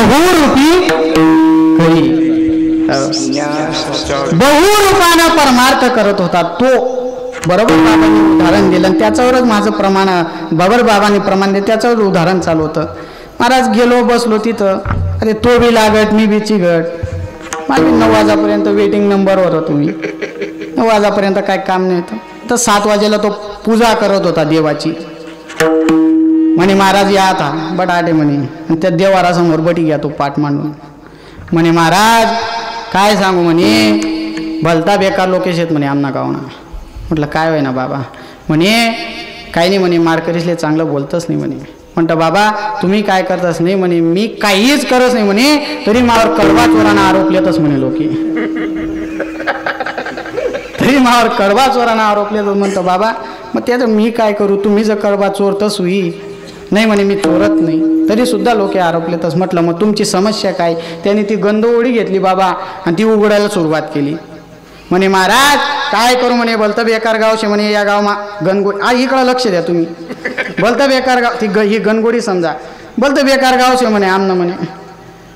बहुरूपी करी. बहुरूपानं परमार्थ करत होता तो. बरोबर बाबांनी उदाहरण दिलं आणि त्याच्यावरच माझं प्रमाण बरोबर बाबांनी प्रमाण दिलं त्याच्यावर उदाहरण चालू होतं. महाराज गेलो बसलो तिथं. अरे तो बी लागत मी बी चिगट. माझी 9 वाजेपर्यंत वेटिंग नंबरवर होतो मी. 9 वाजेपर्यंत काय काम नाही होतं. तर 7 वाजेला तो पूजा करत होता देवाची. म्हणे महाराज या आता बट आटे म्हणे. आणि त्या देवारासमोर बटी घ्या तो पाठ मांडून. म्हणे महाराज काय सांगू म्हणे भलता बेकार लोकेश आहेत म्हणे आमना गावना. म्हटलं काय होय ना बाबा. म्हणे काही नाही म्हणे मारकरीसले चांगलं बोलतच नाही म्हणे. म्हणतं बाबा तुम्ही काय करतच नाही म्हणे मी काहीच करत नाही म्हणे तरी मावर कडवा चोरांना आरोप लेतच म्हणे लोके. तरी मावर कडवा चोरांना आरोप लेतच. म्हणतं बाबा मग त्याचं मी काय करू तुम्ही जर कडवा चोर तर सुई नाही म्हणे मी चोरत नाही तरी सुद्धा लोके आरोप लेतच. म्हटलं मग तुमची समस्या काय. त्याने ती गंधओळी घेतली बाबा आणि ती उघडायला सुरुवात केली. म्हणे महाराज काय करू म्हणे भलतं बेकार गाव शे म्हणे या गावमा गणगोडी. इकडं लक्ष द्या तुम्ही. भलतं बेकार गाव ती ही गणगोडी समजा. भलतं बेकार गाव शे म्हणे आमनं म्हणे.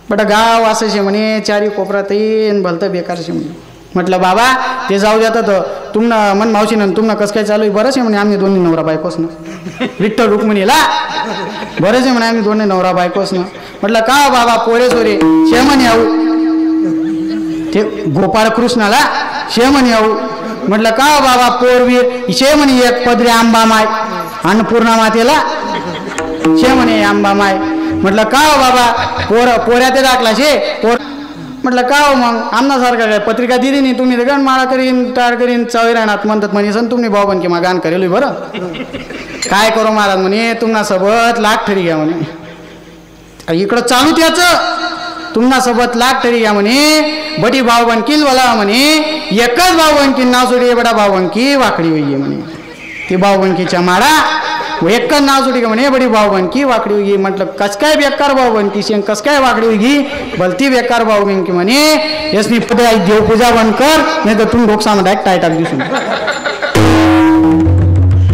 बट गाव असं शे म्हणे चारी कोपरात येईन भलतं बेकार शे म्हणे. म्हटलं बाबा ते जाऊ द्या तर तुमनं मन मावशी ना तुमनं कसं काय चालू आहे. बरंच आहे म्हणे आम्ही दोन्ही नवरा बायकोसनं. विठ्ठल रुक्मिणीला बरेच आहे म्हणे आम्ही दोन्ही नवरा बायकोसनं. म्हटलं का बाबा पोरे सोरे शेमन याऊ ते गोपाळ कृष्णाला शेमन याऊ. म्हटलं का बाबा पोरवीर शेमणी एक पदरी आंबा माय अन्नपूर्णा मातेला शेमणे आंबा माय. म्हटलं का बाबा पोऱ्या ते दाखला शे पोर. म्हटलं का मग आमनासारखा काय पत्रिका दिली नाही तुम्ही गण माळा करीन टाळ करीन चवी राहणार म्हणतात म्हणे सण तुम्ही भाऊ बन की मग गाण करेल बरं. काय करू महाराज म्हणे तुम्हाला सोबत लाख ठरी घ्या म्हणे. इकडं चालू त्याचं तुम्हाला सोबत लाख ठरी घ्या म्हणे. बडी भाऊ बनकील बोला म्हणे एकच भाऊ बनकी नाव सोडी बडा भाऊ बनकी वाकडी होई म्हणे. ती भाऊ बनकीच्या माळा एकच नाव सोडी म्हणे बडी भाऊ बनकी वाकडी होई. म्हटलं कस काय बेकार भाऊ बनकी शेंग कस काय वाकडी होई भलती बेकार भाऊ बनकी म्हणे. यसनी पदे देवपूजा बंद कर नाही तर तुम्ही डोकसामध्ये टायटाक दिसून.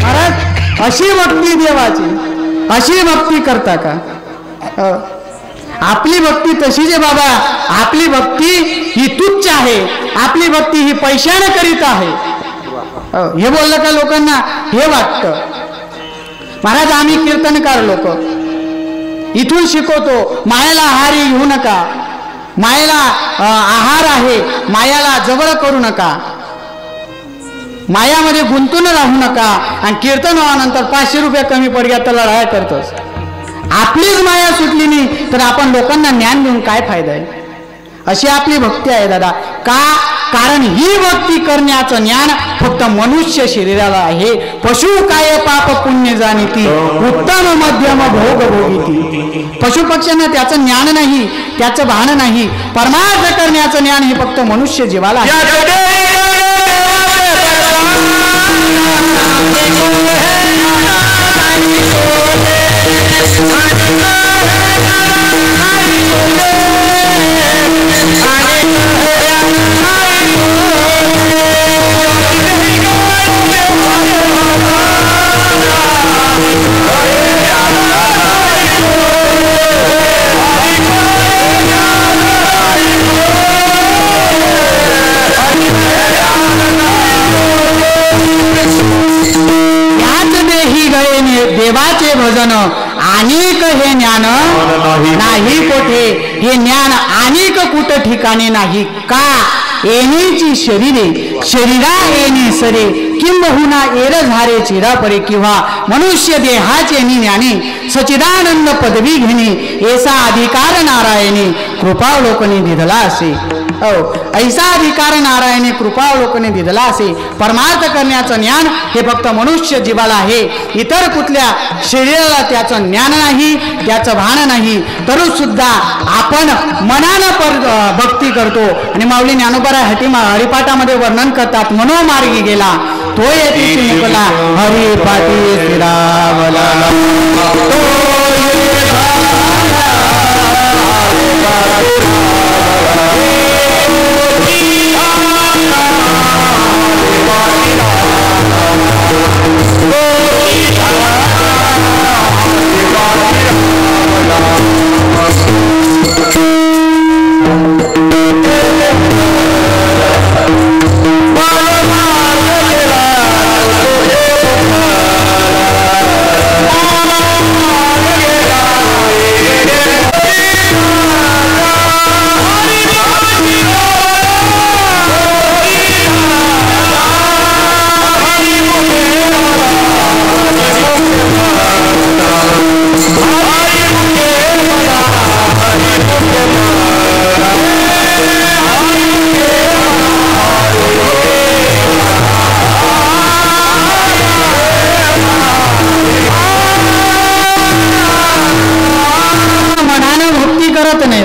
महाराज अशी भक्ती देवाची अशी भक्ती करता का. आपली भक्ती तशीच आहे बाबा. आपली भक्ती ही तुच्छ आहे. आपली भक्ती ही पैशाने करीत आहे. हे बोललं का लोकांना हे वाटतं. महाराज आम्ही कीर्तनकार लोक इथून शिकवतो मायाला आहारी घेऊ नका. मायाला आहार आहे मायाला जवळ करू नका. मायामध्ये गुंतून राहू नका. आणि कीर्तन व्हानंतर 500 रुपये कमी पडल्या तर लढाया करतोस. आपलीच माया सुटली नाही तर आपण लोकांना ज्ञान देऊन काय फायदा आहे. अशी आपली भक्ती आहे दादा. का कारण ही भक्ती करण्याचं ज्ञान फक्त मनुष्य शरीराला आहे. पशु काय पाप पुण्य जाणीती उत्तम मध्यम भोग भोगीती. पशु पक्ष्यांना त्याचं ज्ञान नाही त्याचं भान नाही. परमार्थ करण्याचं ज्ञान हे फक्त मनुष्य जीवाला आहे. देवाचे भजन अनेक हे ज्ञान नाही कोठे. हे ज्ञान अनेक कुठ ठिकाणी नाही. का येण्याची शरीरे शरीरा येणे सरे किंबहुना एर झारे चिरा परे. किंवा मनुष्य देहाचे ज्ञाने सचिदानंद पदवी घेणे ऐसा अधिकार नारायणे कृपावलोकने दिधला असे. ऐसा अधिकार नारायणे कृपावलोकने दिधला असे. परमार्थ करण्याचं ज्ञान हे फक्त मनुष्य जीवाला आहे. इतर कुठल्या शरीराला त्याचं ज्ञान नाही त्याचं भान नाही. तरी सुद्धा आपण मनानं भक्ती करतो. आणि माऊली ज्ञानोबा हरिपाठामध्ये वर्णन करतात मनोमार्गी गेला तो येथे मुकला हरिपाठी स्थिरावला.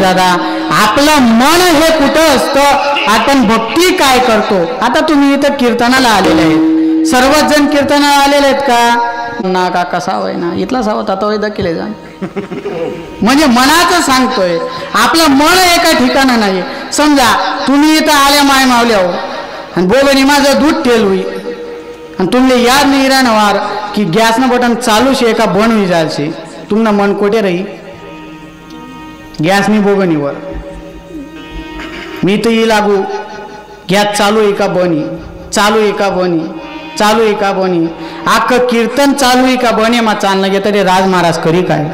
नाही दादा, आपलं मन हे कुठं असतं, आपण भक्ती काय करतो. आता तुम्ही इथं कीर्तनाला आलेले आहेत, सर्वच जण कीर्तनाला आलेले आहेत का ना? का कसा होय ना इथला सावत आता वैदा केले जा म्हणजे मनाचं सांगतोय, आपलं मन एका ठिकाणा नाही. समजा तुम्ही इथं आल्या माय मावल्या हो आणि बोलणी माझं दूध ठेल होई आणि तुम्ही याद नाही राहणार की गॅसनं बटन चालू शे का बंद होई जायचे, तुमनं मन कोठे राही गॅसनी बोगणीवर. मी तर ये लागू गॅस चालू आहे का बनी, चालू आहे का बनी, चालू आहे का बनी, अख्खं कीर्तन चालू आहे का बने मा चालणं घेतं ते राज महाराज करी काय.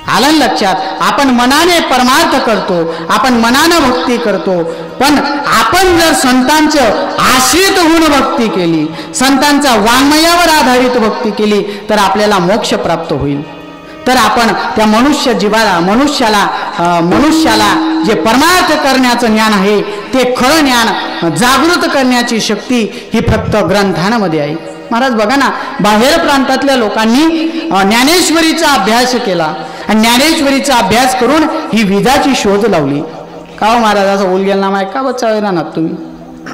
आलं लक्षात. आपण मनाने परमार्थ करतो, आपण मनानं भक्ती करतो, पण आपण जर संतांचं आश्रित होऊन भक्ती केली, संतांचा वाङ्मयावर आधारित भक्ती केली तर आपल्याला मोक्ष प्राप्त होईल. तर आपण त्या मनुष्य जीवाला मनुष्याला जे परमार्थ करण्याचं ज्ञान आहे ते खरं ज्ञान जागृत करण्याची शक्ती ही फक्त ग्रंथांमध्ये आहे. महाराज बघा ना, बाहेर प्रांतातल्या लोकांनी ज्ञानेश्वरीचा अभ्यास केला आणि ज्ञानेश्वरीचा अभ्यास करून ही विजाची शोध लावली. का हो महाराज असं बोल गेला ना का बच्चा ना तुम्ही,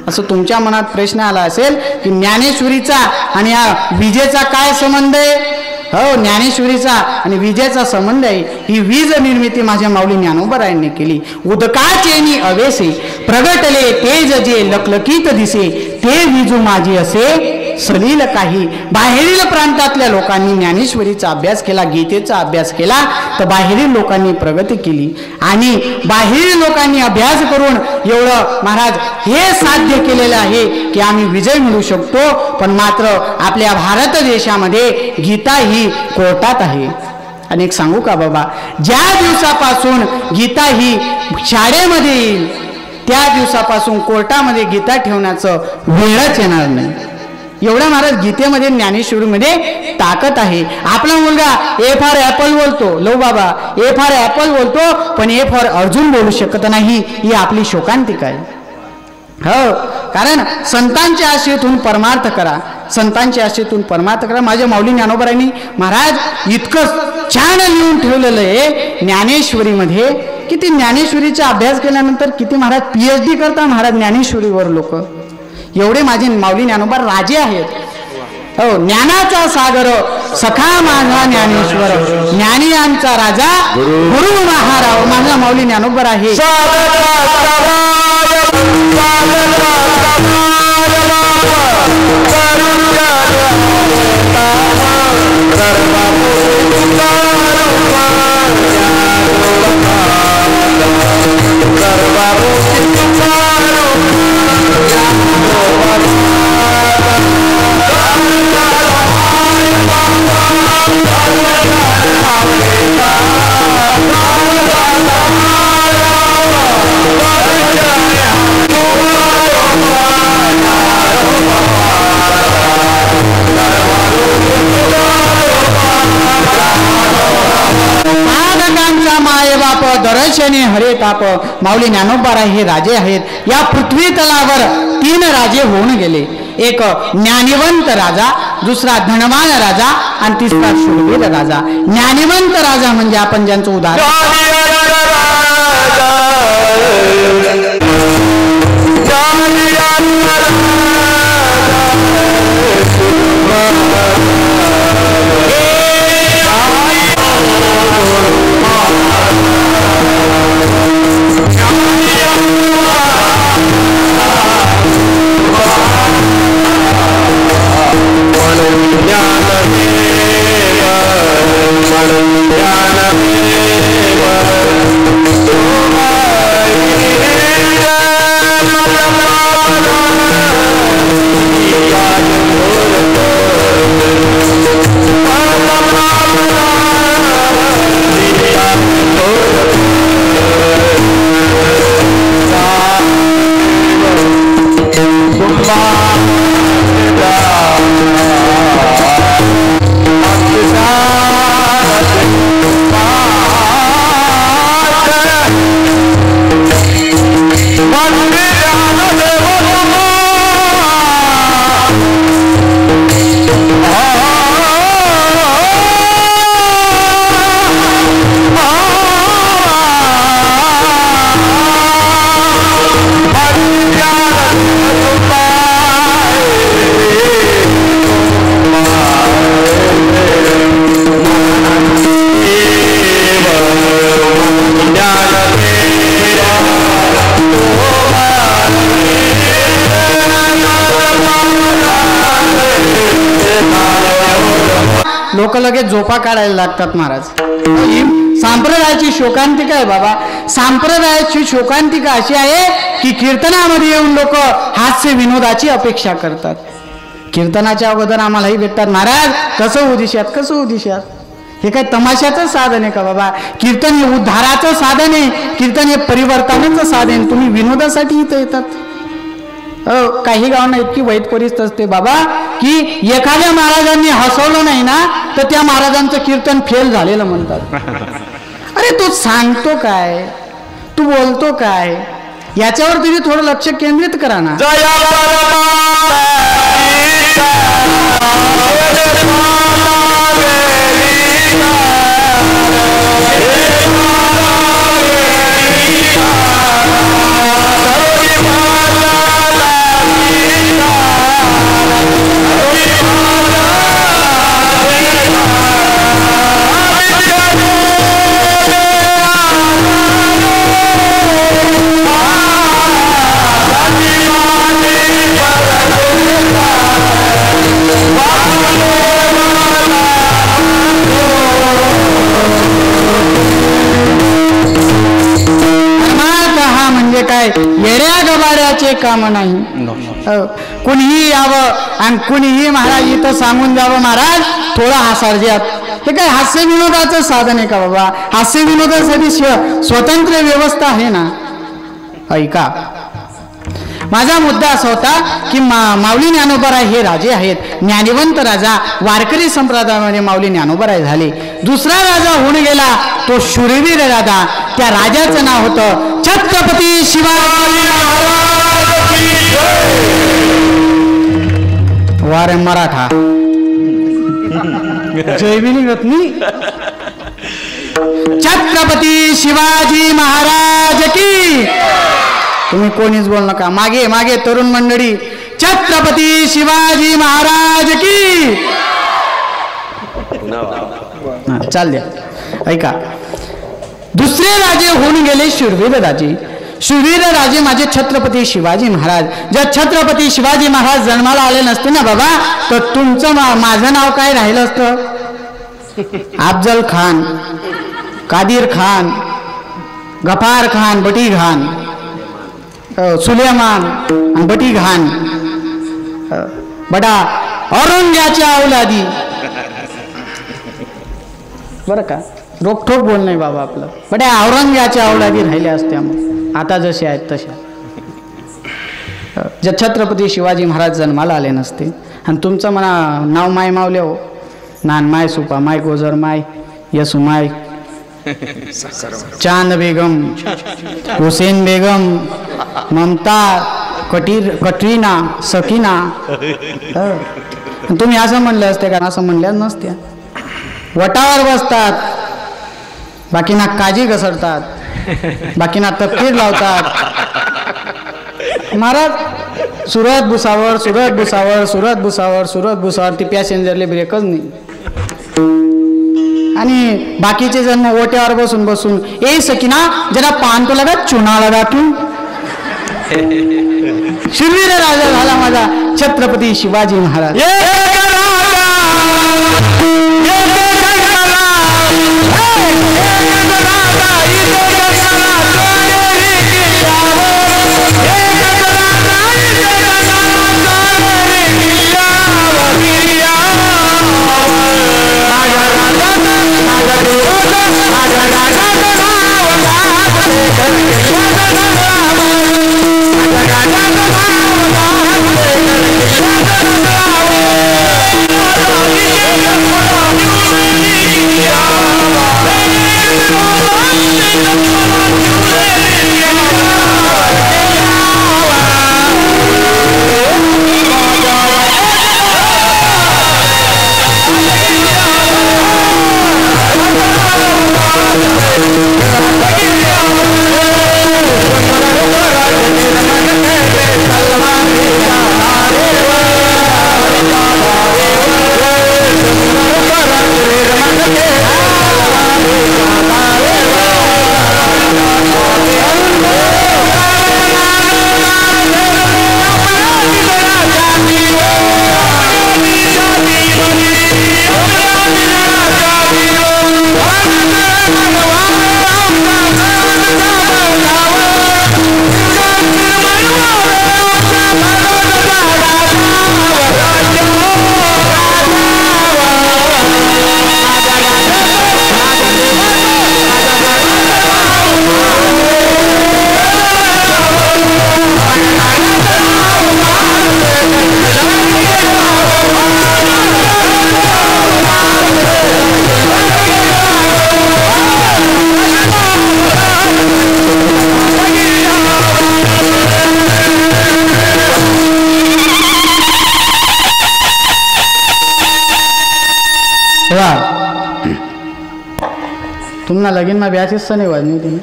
असं तुमच्या मनात प्रश्न आला असेल की ज्ञानेश्वरीचा आणि या विजेचा काय संबंध आहे. हो, ज्ञानेश्वरीचा आणि विजेचा संबंध आहे. ही वीज निर्मिती माझ्या माऊली ज्ञानोबरायांनी केली. उदकाचेनी अवेसे प्रगटले तेज जे लखलखीत दिसे, ते विजू माझी असे सलील काही. बाहेरील प्रांतातल्या लोकांनी ज्ञानेश्वरीचा अभ्यास केला, गीतेचा अभ्यास केला, तर बाहेरील लोकांनी प्रगती केली आणि बाहेरील लोकांनी अभ्यास करून एवढं महाराज हे साध्य केलेलं आहे की आम्ही विजय मिळू शकतो. पण मात्र आपल्या भारत देशामध्ये गीता ही कोर्टात आहे. आणि एक सांगू का बाबा, ज्या दिवसापासून गीता ही शाळेमध्ये येईल त्या दिवसापासून कोर्टामध्ये गीता ठेवण्याचं वेळच येणार नाही. एवढा महाराज गीतेमध्ये ज्ञानेश्वरीमध्ये ताकद आहे. आपला मुलगा ए फॉर ॲपल बोलतो, लो बाबा ए फॉर ॲपल बोलतो, पण ए फॉर अर्जुन बोलू शकत नाही. ही आपली शोकांतिका आहे. हो, कारण संतांच्या आश्रयातून परमार्थ करा, संतांच्या आश्रयातून परमार्थ करा. माझ्या माऊली ज्ञानोबरांनी महाराज इतकं छान लिहून ठेवलेलं आहे ज्ञानेश्वरीमध्ये की ती ज्ञानेश्वरीचा अभ्यास केल्यानंतर किती महाराज PhD करता महाराज ज्ञानेश्वरीवर लोक. एवढे माझे माऊली ज्ञानोबा राजे आहेत. हो, ज्ञानाचा सागर सखा माझा ज्ञानेश्वर, ज्ञानी आमचा राजा गुरु महाराव. माझा माऊली ज्ञानोबर आहे. दर्शने हरे ताप. माऊली ज्ञानोबा हे राजे आहेत. या पृथ्वी तलावर 3 राजे होऊन गेले. एक ज्ञानिवंत राजा, दुसरा धनवान राजा आणि तिसरा शूरवीर राजा. ज्ञानिवंत राजा म्हणजे आपण ज्यांचं उदाहरण ज्ञान लगेच झोपा काढायला लागतात महाराज. ही संप्रदायाची शोकांतिका आहे बाबा. संप्रदायाची शोकांतिका अशी आहे की कीर्तनामध्ये येऊन लोक हास्य विनोदाची अपेक्षा करतात. कीर्तनाच्या अगोदर आम्हालाही भेटतात, महाराज कसं उदिशात कसं उदिशात. हे काय तमाशाचं साधन आहे का बाबा? कीर्तन हे उद्धाराचं साधन आहे, कीर्तन हे परिवर्तनाचं साधन. तुम्ही विनोदासाठी इथं येतात. काही गावांना इतकी वाईट परिस्थिती असते बाबा की एखाद्या महाराजांनी हसवलं नाही ना तर त्या महाराजांचं कीर्तन फेल झालेलं म्हणतात. अरे तू सांगतो काय, तू बोलतो काय, याच्यावर तुम्ही थोडं लक्ष केंद्रित करा ना. काय येड्या गबाड्याचे काम नाही. कुणीही यावं आणि कुणीही महाराज इथं सांगून द्यावं महाराज थोडा हासार्ज्यात. हे काय हास्य विनोदाचं साधन आहे का बाबा? हास्य विनोदासाठी स्वतंत्र व्यवस्था आहे ना. ऐका, माझा मुद्दा असा होता की माऊली ज्ञानोबराय हे राजे आहेत, ज्ञानिवंत राजा. वारकरी संप्रदायामध्ये माऊली ज्ञानोबराय झाले. दुसरा राजा होऊन गेला तो शूरवीर राजा. त्या राजाचं नाव होतं छत्रपती शिवाजी महाराज. वारे मराठा जयविनी रत्नी. छत्रपती शिवाजी महाराज की. तुम्ही कोणीच बोल नका. मागे मागे तरुण मंडळी. छत्रपती शिवाजी महाराज की. चाल द्या. ऐका, दुसरे राजे होऊन गेले शूरवीर राजे. शूरवीर राजे माझे छत्रपती शिवाजी महाराज. जर छत्रपती शिवाजी महाराज जन्माला आले नसते ना बाबा तर तुमचं माझं नाव काय राहिलं असतं? अफजल खान, कादिर खान, गफार खान, बटी खान, सुलेमान आणि बटी खान. बडा औरंग्याच्या औलादी. बरं का, रोखोक बोल नाही बाबा आपलं. बड्या औरंग्याच्या औलादी राहिल्या असत्या मग, आता जसे आहेत तशा. जर छत्रपती शिवाजी महाराज जन्माला आले नसते आणि तुमचं म्हणा नाव माय मावले हो, नान माय, सुपा माय, गोजर माय, यसू माय, चांद बेगम, हुसेन बेगम, ममता, कटरीना, सकीना. तुम्ही असं म्हणले असते का? असं म्हणल्या नसत्या. वटावर बसतात, बाकीना काजी घसरतात, बाकीना तपकीर लावतात. महाराज सुरत भुसावळ, सुरत भुसावळ, सुरत भुसावळ, सुरत भुसावळ. ती पॅसेंजरले ब्रेकच नाही. आणि बाकीचे जण ओट्यावर बसून बसून ए सकीना जरा पान तो लगा, चुना लगा तू. शूरवीर राजा झाला माझा छत्रपती शिवाजी महाराज. तुमना लगीन में ब्याह हिस्सा नहीं वाजनी थी।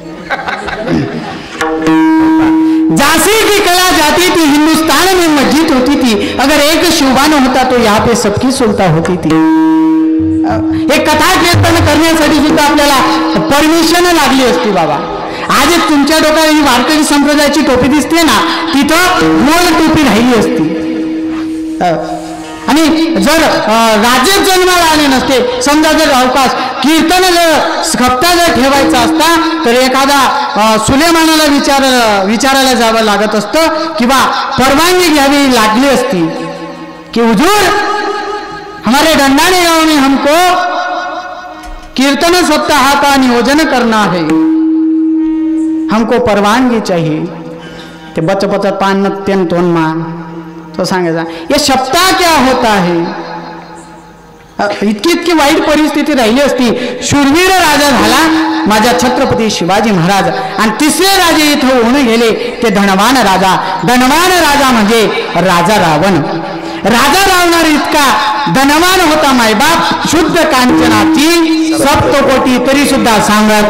झांसी की कला जाती थी, हिंदुस्तान में मस्जिद होती थी, अगर एक शिवबान होता तो यहाँ पे सबकी सुलता होती थी। एक कथा कीर्तन करण्यासाठी सुद्धा आपल्याला परमिशन लागली असती बाबा। आज तुमच्या डोक्यावर ही वारकरी संप्रदायाची टोपी दिसते ना, तिथं गोल टोपी राहिली असती। आणि जर राज्य जन्माला आले नसते, समजा जर अवकाश कीर्तन जर सप्ताह जर ठेवायचा असता तर एखादा सुलेमानाला विचारायला जावं लागत असतं किंवा परवानगी घ्यावी लागली असती कि हुजूर हमारे डंडाने गांव में हमको कीर्तन सप्ताह का नियोजन करना है, हमको परवानगी चाहिए। ते बच पान तेन तोन मा तो सांगायचा ये सप्ताह क्या होता है। इतकी वाईट परिस्थिती राहिली असती। शूरवीर राजा झाला माझा छत्रपती शिवाजी महाराज आणि तिसरे राजे इथं होऊन गेले ते धनवान राजा। धनवान राजा म्हणजे राजा रावण। राजा रावणार इतका धनवान होता मायबाप, शुद्ध कांचनाची सप्तकोटी तरी सुद्धा सांगा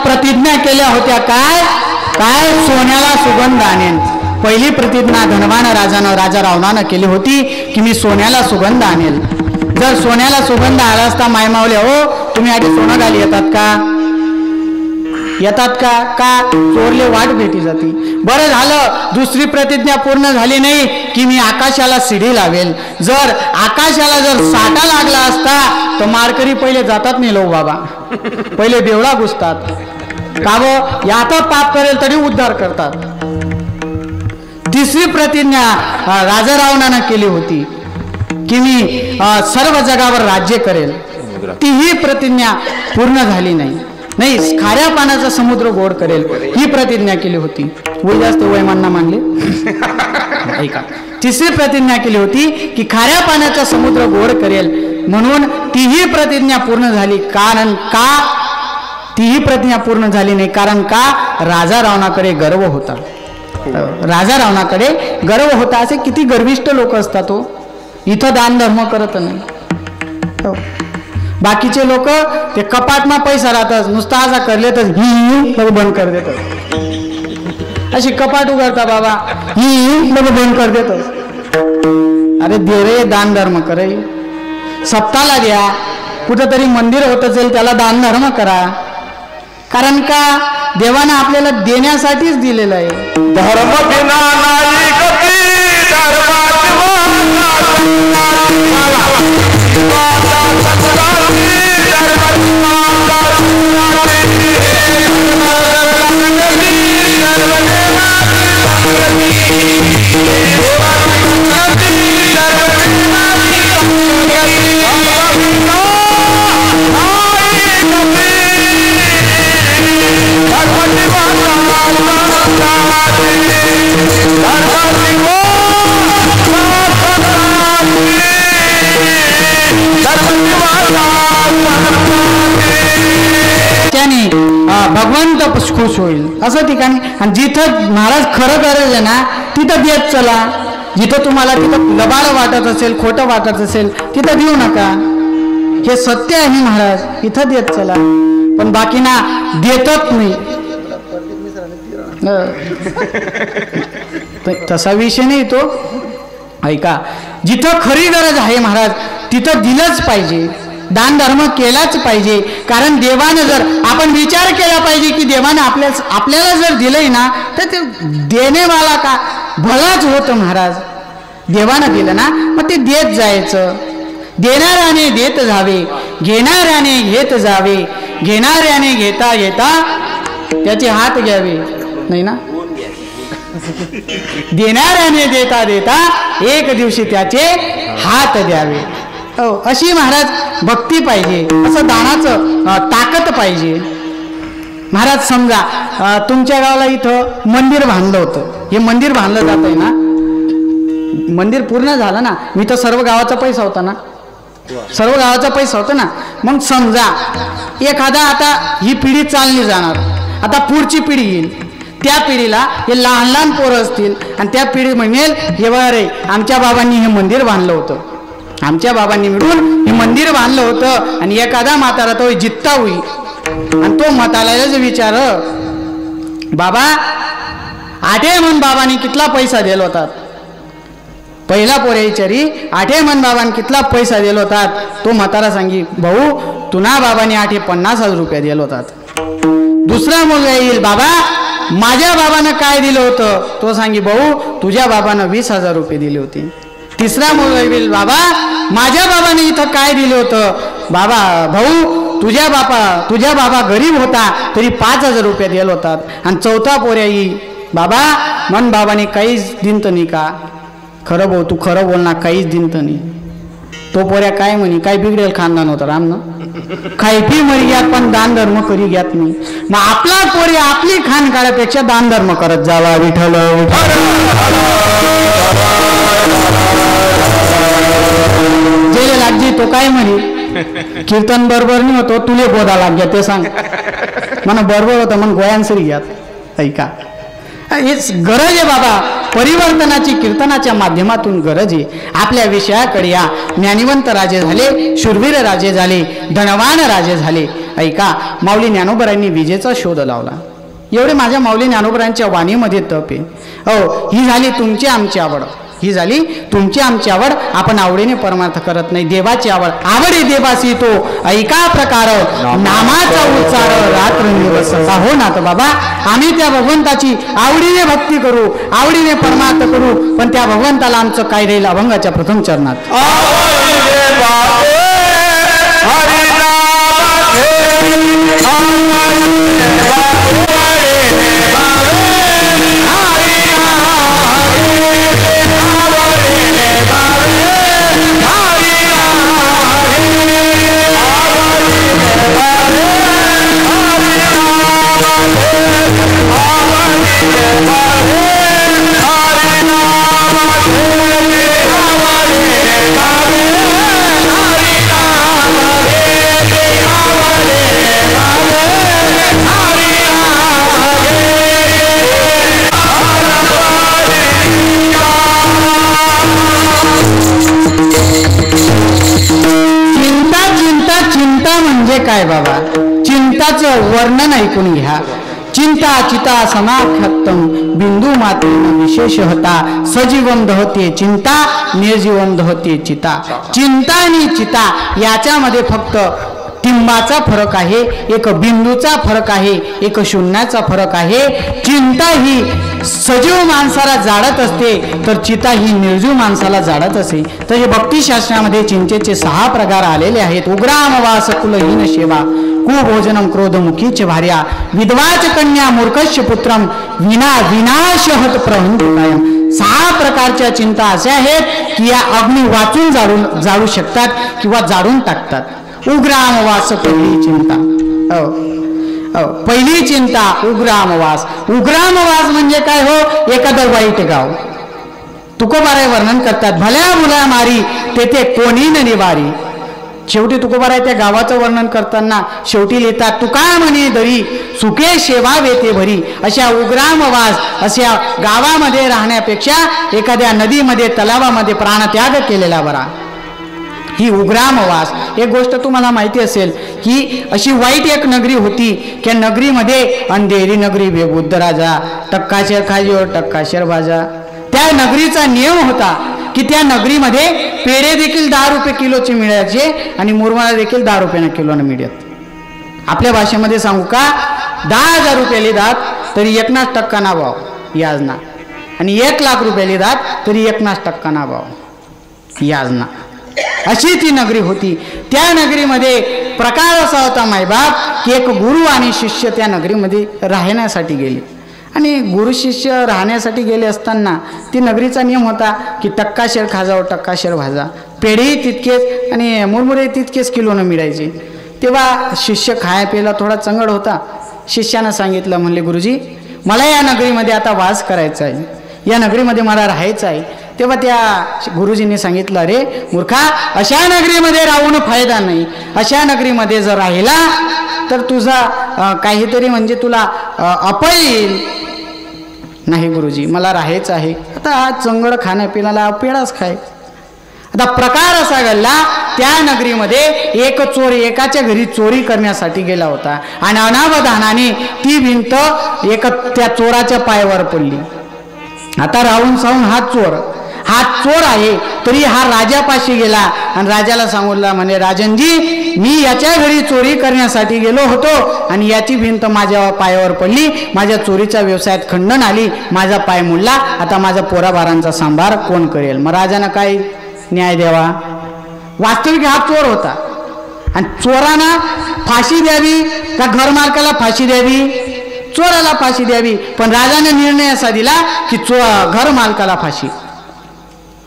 प्रतिज्ञा केल्या होत्या काय काय सोन्याला सुगंध आणेन। पहिली प्रतिज्ञा धनवान राजानं राजा रावणानं केली होती की मी सोन्याला सुगंध आणेल। जर सोन्याला सुगंध आला असता मायमावले हो तुम्ही आधी सोनं घाली येतात का चोरले वाट भेटी जाती। बरं झालं दुसरी प्रतिज्ञा पूर्ण झाली नाही की मी आकाशाला शिडी लावेल। जर आकाशाला जर साठा लागला असता तर मारकरी पहिले जातात नाही लो बाबा, पहिले बेवडा घुसतात का वो याचा पाप करेल तरी उद्धार करतात। तिसरी प्रतिज्ञा राजा रावणानं केली होती की मी सर्व जगावर राज्य करेल। तीही प्रतिज्ञा पूर्ण झाली नाही खाऱ्या पाण्याचा समुद्र गोड करेल ही प्रतिज्ञा केली होती। वय जास्त वयमांना मानले ऐका। तिसरी प्रतिज्ञा केली होती की खाऱ्या पाण्याचा समुद्र गोड करेल, म्हणून तीही प्रतिज्ञा पूर्ण झाली। कारण का तीही प्रतिज्ञा पूर्ण झाली नाही? कारण का राजा रावणाकडे गर्व होता। राजा रावणाकडे गर्व होता। असे किती गर्विष्ठ लोक असतात हो, इथं दान धर्म करत नाही। बाकीचे लोक ते कपाट मा पैसा राहतात नुसता असा करले तर ही बंद कर देतात। अशी कपाट उघडता बाबा ही बंद कर देतात। अरे दे रे दान धर्म करे, सप्ताहाला द्या, कुठंतरी मंदिर होत असेल त्याला दान धर्म करा। कारण का देवानं आपल्याला देण्यासाठीच दिलेलं आहे। धर्म बिना नाही गती, त्याने भगवंत खुश होईल असं ठिकाणी। आणि जिथं महाराज खरं गरज आहे ना तिथं देत चला। जिथं तुम्हाला तिथं लबाड वाटत असेल, खोटं वाटत असेल तिथं देऊ नका, हे सत्य आहे महाराज, इथं देत चला। पण बाकीना देतच नाही तसा विषय नाही तो। ऐका जिथं खरी गरज आहे महाराज तिथं दिलंच पाहिजे, दान धर्म केलाच पाहिजे। कारण देवानं जर आपण विचार केला पाहिजे की देवानं आपल्याला जर दिलंय ना तर ते देणेवाला का भलाच होतं महाराज। देवानं दिलं ना मग ते देत जायचं। देणाऱ्याने देत जावे, घेणाऱ्याने घेत जावे, घेणाऱ्याने घेता घेता त्याचे हात घ्यावे नाही ना. देणाऱ्याने देता देता एक दिवशी त्याचे हात द्यावे. हो, अशी महाराज भक्ती पाहिजे, असं दानाचं ताकद पाहिजे. महाराज समजा तुमच्या गावाला इथं मंदिर बांधलं होतं. हे मंदिर बांधलं जात आहे ना, मंदिर पूर्ण झालं ना, मी तर सर्व गावाचा पैसा होता ना, सर्व गावाचा पैसा होता ना. मग समजा एखादा आता ही पिढी चालली जाणार, आता पुढची पिढी येईल, त्या पिढीला हे लहान लहान पोरं असतील आणि त्या पिढी म्हणेल हे बघा रे आमच्या बाबांनी हे मंदिर बांधलं होतं, आमच्या बाबांनी मिळून हे मंदिर बांधलं होतं. आणि एखादा म्हातारा तो जित्ता होईल आणि तो म्हाताऱ्यालाच विचार बाबा आठे मन बाबांनी कितला पैसा दिला होता. पहिला पोऱ्या विचारी आठे मन बाबांनी कितला पैसा दिला होता. तो म्हातारा सांगी भाऊ तुना बाबांनी 50,000 रुपये दिले होतात. दुसरा मुलगा येईल बाबा माझ्या बाबानं काय दिलं होतं. तो सांगी भाऊ तुझ्या बाबानं 20,000 रुपये दिले होते. तिसरा मुलगा येईल बाबा माझ्या बाबाने इथं काय दिलं होतं. बाबा भाऊ तुझ्या बाबा गरीब होता तरी 5,000 रुपये दिले होतात. आणि चौथा पोऱ्या येईल बाबा मन बाबाने काहीच दिन तर नाही का. खरं भाऊ तू खरं बोल ना, काहीच दिन तर नाही. तो पोऱ्या काय म्हणे काय बिघडेल खानदान होतं रामनं, खायफी मरी घ्यात पण दान धर्म करी घ्यात नाही. मग आपला पोरी आपली खान काढापेक्षा दान धर्म करत जावा. विठ्ठल जेले लागजी तो काय म्हणे कीर्तन बरोबर नाही होतो तुले बोधा लाग्या ते सांग म्हणा. बरोबर होतं मग गोयांसरी घ्यात ऐका. हेच गरज आहे बाबा परिवर्तनाची. कीर्तनाच्या माध्यमातून गरज आहे. आपल्या विषयाकडे या. ज्ञानिवंत राजे झाले, शूरवीर राजे झाले, धनवान राजे झाले. ऐका माऊली ज्ञानोबरांनी विजेचा शोध लावला. एवढे माझ्या माऊली ज्ञानोबरांच्या वाणीमध्ये तप आहे. हो ही झाली तुमची आमची आवड, ही झाली तुमची आमची आवड. आपण आवडीने परमार्थ करत नाही. देवाची आवड आवडे देवासी तो ऐका प्रकार नामाचा उच्चार रात्र दिवस हो ना. तर बाबा आम्ही त्या भगवंताची आवडीने भक्ती करू, आवडीने परमार्थ करू. पण त्या भगवंताला आमचं काय राहील अभंगाच्या प्रथम चरणात काय बाबा. चिंताचं वर्णन ऐकून घ्या. चिंता चिता समाख्यात्तम बिंदू मात्रेन विशेष होता. सजीवन दहते चिंता निर्जीवन दहते चिता. चिंता आणि चिता याच्यामध्ये फक्त टिंबाचा फरक आहे, एक बिंदूचा फरक आहे, एक शून्याचा फरक आहे. चिंता ही सजीव माणसाला जाळत असते तर चिता ही निर्जीव माणसाला जाळत असे. तर हे भक्तिशास्त्रामध्ये चिंतेचे 6 प्रकार आलेले आहेत. उग्रामवास कुलहीन सेवा, कुभोजनम क्रोधमुखीच भार्या, विधवाच कन्या मूर्खस्य पुत्रम, विनाशहत प्रहंतकायम. 6 प्रकारच्या चिंता अशा आहेत की या अग्नी वाचून जाळू शकतात किंवा जाळून टाकतात. उग्रामवास पहिली चिंता. पहिली चिंता उग्रामवास. उग्रामवास म्हणजे काय हो. एखादं वाईट गाव. तुकोबाराय वर्णन करतात भल्या मुला मारी तेथे कोणी न निवारी. शेवटी तुकोबाराय त्या गावाचं वर्णन करताना शेवटी लिहितात तुका म्हणे दरी सुखे शेवावे ते भरी. अशा उग्रामवास अशा गावामध्ये राहण्यापेक्षा एखाद्या नदीमध्ये तलावामध्ये प्राणत्याग केलेला बरा. ही उग्रामवास. एक गोष्ट तुम्हाला माहिती असेल की अशी वाईट एक नगरी होती की नगरीमध्ये अंधेरी नगरी बेबुद्ध राजा, टक्काशेर खाजीवर टक्काशेर भाजा. त्या नगरीचा नियम होता की त्या नगरीमध्ये पेढे देखील 10 रुपये किलोचे मिळायचे आणि मुरमाळा देखील 10 रुपयानं किलोनं मिळत. आपल्या भाषेमध्ये सांगू का 10,000 रुपये लिहितात तरी 1% ना भाव याजना, आणि 1,00,000 रुपये लिहितात तरी 1% ना भाव याजना. अशी ती नगरी होती. त्या नगरीमध्ये प्रकार असा होता मायबाप की एक गुरु आणि शिष्य त्या नगरीमध्ये राहण्यासाठी गेले आणि गुरु शिष्य राहण्यासाठी गेले असताना ती नगरीचा नियम होता की टक्काशेर खाजावं टक्काशेर भाजा, पेढेही तितकेच आणि मुरमुरे तितकेच किलोनं मिळायचे. तेव्हा शिष्य खाया प्यायला थोडा चंगड होता. शिष्यानं सांगितलं, म्हणले गुरुजी मला या नगरीमध्ये आता वास करायचा आहे, या नगरीमध्ये मला राहायचं आहे. तेव्हा त्या गुरुजींनी सांगितलं, अरे मूर्खा, अशा नगरीमध्ये राहून फायदा नाही. अशा नगरीमध्ये जर राहिला तर तुझा काहीतरी म्हणजे तुला अपय येईल. नाही गुरुजी, मला राहायचं आहे. आता हा चंगड खाण्यापिण्याला पेढाच खाय. आता प्रकार असा घडला, त्या नगरीमध्ये एक चोर एकाच्या घरी चोरी करण्यासाठी गेला होता आणि अनावधानाने ती भिंत त्या चोराच्या पायावर पडली. आता राहून साहून हा चोर आहे तरी हा राजापाशी गेला आणि राजाला सांगितला, म्हणे राजनजी, मी याच्या घरी चोरी करण्यासाठी गेलो होतो आणि याची भिंत माझ्या पायावर पडली, माझ्या चोरीच्या व्यवसायात खंडन आली, माझा पाय मोडला, आता माझा पोराबारांचा सांभार कोण करेल? मग राजानं काय न्याय द्यावा? वास्तविक हा चोर होता आणि चोरांना फाशी द्यावी का घरमालकाला फाशी द्यावी? चोराला फाशी द्यावी. पण राजाने निर्णय असा दिला की घर मालकाला फाशी.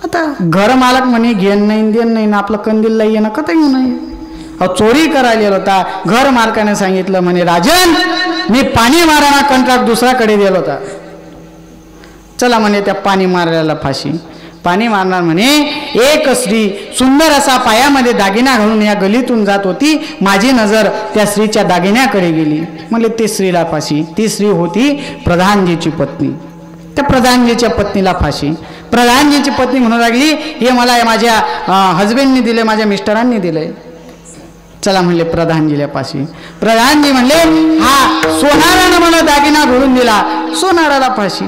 आता घर मालक म्हणे घेण नाही देण नाही ना, आपलं कंदीलला येणं कथा येऊ नये. चोरी करायला होता. घर मालकाने सांगितलं, म्हणे राजन, मी पाणी मारायला कंत्राट दुसऱ्याकडे दिला होता, चला म्हणे त्या पाणी मारायला फाशी. पाणी मारणार म्हणे एक स्त्री सुंदर असा पायामध्ये दागिना घालून या गलीतून जात होती, माझी नजर त्या स्त्रीच्या दागिन्याकडे गेली, म्हणजे ती स्त्रीला फाशी. ती स्त्री होती प्रधानजीची पत्नी. त्या प्रधानजीच्या पत्नीला फाशी. प्रधानजीची पत्नी म्हणू लागली, हे मला माझ्या हजबंडनी दिले, माझ्या मिस्टरांनी दिले, चला म्हणले प्रधानजीला फाशी. प्रधानजी म्हणले, हा सोनारानं मला दागिना घालून दिला, सोनाराला फाशी.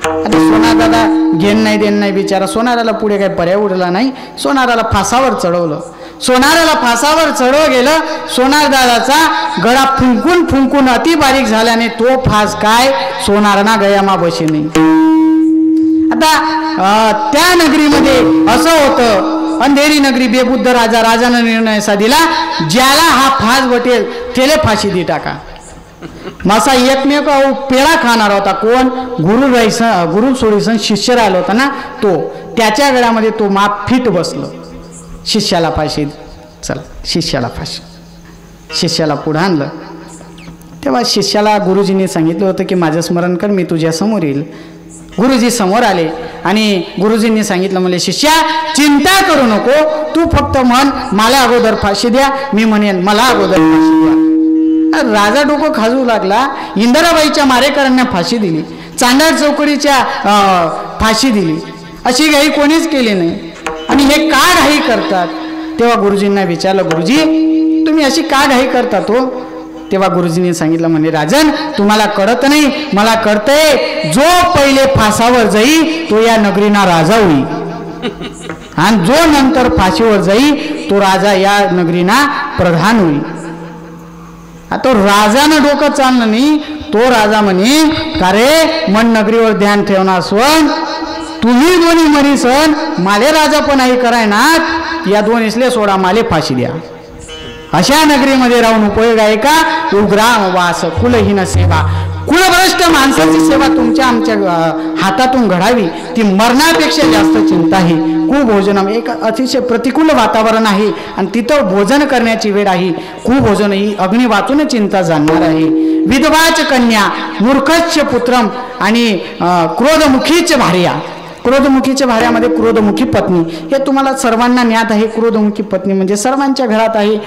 आता सोनार दादा घेण नाही देण नाही बिचारा. सोनाराला पुढे काही पर्याय उरला नाही, सोनाराला फासावर चढवलं. सोनाराला फासावर चढव गेलं. सोनार दादाचा गळा फुंकून फुंकून अति बारीक झाल्याने तो फास काय सोनारांना गयामा बशी नाही. आता त्या नगरीमध्ये असं होतं, अंधेरी नगरी, बेबुद्ध राजानं निर्णय असा दिला, ज्याला हा फास बटेल त्याला फाशी दे टाका. मासा एकमेक पेढा खाणार होता कोण? गुरु सोडीसन शिष्य राहिला होता ना तो, त्याच्या गळ्यामध्ये तो माप फिट बसलं. शिष्याला फाशी, चला शिष्याला फाशी. शिष्याला पुढं आणलं. तेव्हा शिष्याला गुरुजींनी सांगितलं होतं की माझं स्मरण कर, मी तुझ्या समोर येईल. गुरुजी समोर आले आणि गुरुजींनी सांगितलं, म्हणजे शिष्या चिंता करू नको, तू फक्त म्हण मला अगोदर फाशी द्या, मी म्हणेन मला अगोदर फाशी द्या. राजा डोकं खाजू लागला. इंदिराबाईच्या मारेकरांना फाशी दिली, चांडाळ चौकडीच्या फाशी दिली, अशी घाई कोणीच केली नाही. आणि हे का घाई करतात? तेव्हा गुरुजींना विचारलं, गुरुजी तुम्ही अशी का घाई करतात हो? तेव्हा गुरुजींनी सांगितलं, म्हणे राजन, तुम्हाला कळत नाही, मला कळतंय, जो पहिले फासावर जाई तो या नगरीना राजा होई आणि जो नंतर फाशीवर जाई तो राजा या नगरीना प्रधान होई. आता राजानं डोकं चाललं नाही. तो राजा म्हणे, का रे मन नगरीवर ध्यान ठेवणार सोन, तुम्ही दोन्ही मरी सन, माले राजा पण आहे कराय ना, या दोन इसले सोडा, माले फाशी द्या. अशा नगरीमध्ये राहून उपयोग आहे का? उग्राम वास कुलहीन सेवा. कुलभ्रष्ट माणसाची सेवा तुमच्या आमच्या हातातून घडावी, ती मरणापेक्षा जास्त चिंता आहे. कुभोजन एक अतिशय प्रतिकूल वातावरण आहे आणि तिथं भोजन करण्याची वेळ आहे. कुभोजन ही अग्नी वाचून चिंता जाणणार आहे. विधवाच कन्या, मूर्खच पुत्रम आणि क्रोधमुखीच भार्या. क्रोधमुखीच्या भार्यामध्ये क्रोधमुखी पत्नी, हे तुम्हाला सर्वांना ज्ञात आहे. क्रोधमुखी पत्नी म्हणजे सर्वांच्या घरात आहे.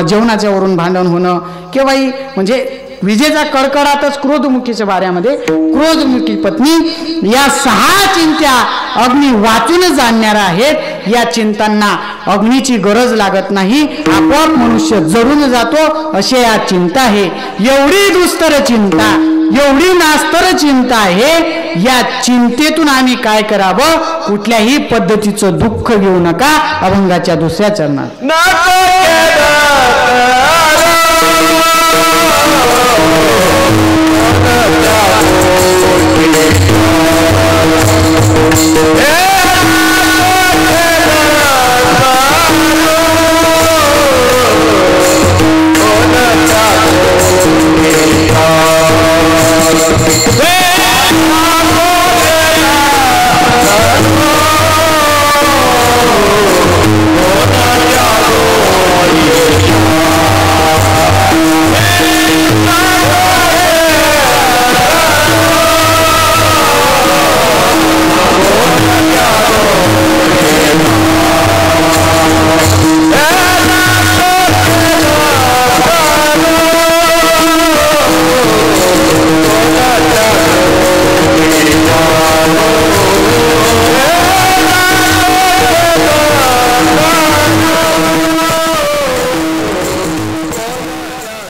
जेवणाच्या वरून भांडण होणं केव्हाही म्हणजे विजेचा कडकडातच क्रोधमुखीच्या भार्यामध्ये क्रोधमुखी पत्नी, या 6 चिंत्या अग्नी वाचून जाणणाऱ्या आहेत. या चिंतांना अग्नीची गरज लागत नाही, आपोआप मनुष्य जळून जातो, असे या चिंता आहे. एवढी दुस्तर चिंता, एवढी नास्तर चिंता आहे. या चिंतेतून आम्ही काय करावं? कुठल्याही पद्धतीचं दुःख घेऊ नका. अभंगाच्या दुसऱ्या चरणात